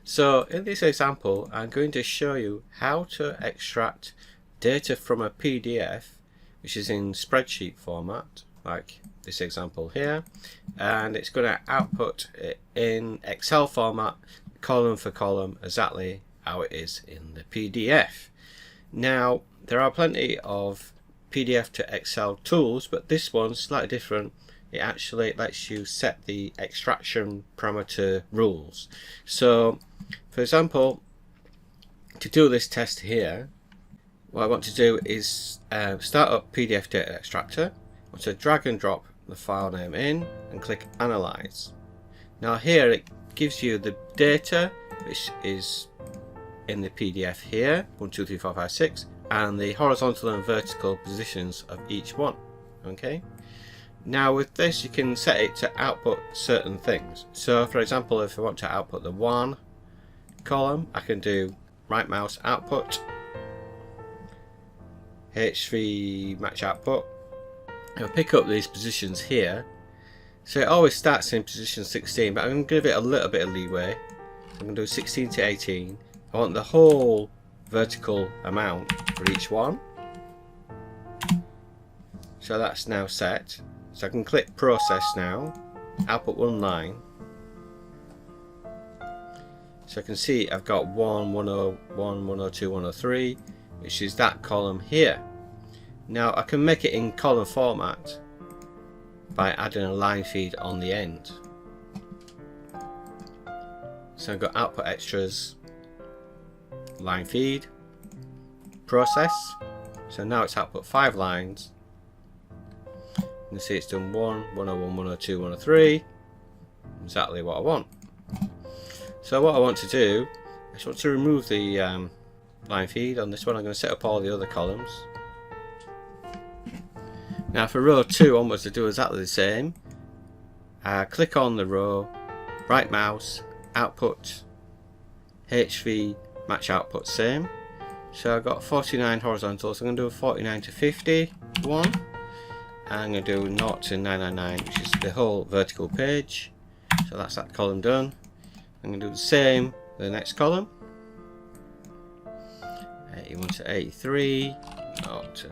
So in this example, I'm going to show you how to extract data from a PDF, which is in spreadsheet format, like this example here, and it's going to output it in Excel format, column for column, exactly how it is in the PDF. Now, there are plenty of PDF to Excel tools, but this one's slightly different. It actually lets you set the extraction parameter rules. So, for example, to do this test here, what I want to do is start up PDF Data Extractor. I want to drag and drop the file name in and click Analyze. Now here it gives you the data which is in the PDF here, 1, 2, 3, 4, 5, 6, and the horizontal and vertical positions of each one. Okay. Now with this you can set it to output certain things. So for example, if I want to output the 1 column, I can do right mouse output, H3 match output. I'll pick up these positions here. So it always starts in position 16, but I'm going to give it a little bit of leeway. I'm going to do 16 to 18. I want the whole vertical amount for each one. So that's now set. So I can click process now, output one line. So I can see I've got 1, 101, 102, 103, which is that column here. Now I can make it in column format by adding a line feed on the end. So I've got output extras, line feed, process. So now it's output 5 lines. You can see it's done 1, 101, 102, 103. Exactly what I want. So what I want to do, I just want to remove the line feed on this one. I'm going to set up all the other columns. Now for row 2 onwards to do exactly the same. Click on the row, right mouse, output, H3 match output same. So I've got 49 horizontal, so I'm going to do a 49 to 50 one. And I'm going to do 0 to 999, which is the whole vertical page. So that's that column done. I'm going to do the same for the next column. 81 to 83, 0 to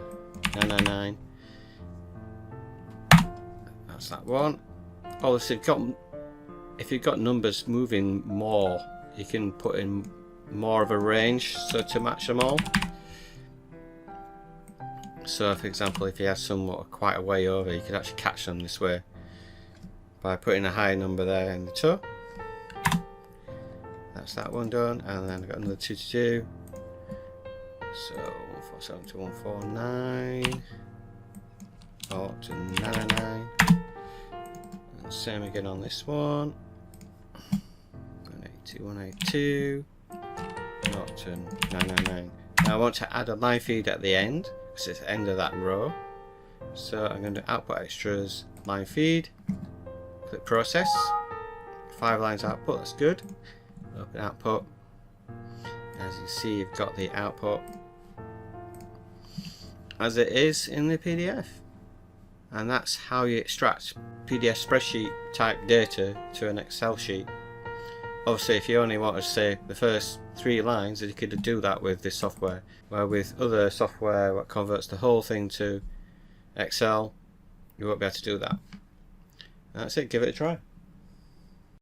999. That's that one. Obviously, if you've got numbers moving more, you can put in more of a range so to match them all. So for example, if you have some quite a way over, you could actually catch them this way by putting a higher number there in the toe. That's that one done, and then I've got another 2 to do. So 147 to 149, 0 to 999, and same again on this one. 182, 182, 0 to 999. Now I want to add a line feed at the end, because it's the end of that row. So I'm going to output extras, line feed, click process, 5 lines output, that's good. Open output. As you see, you've got the output as it is in the PDF, and that's how you extract PDF spreadsheet type data to an Excel sheet. Obviously, if you only want to say the first 3 lines, you could do that with this software, where with other software that converts the whole thing to Excel, you won't be able to do that. That's it, give it a try.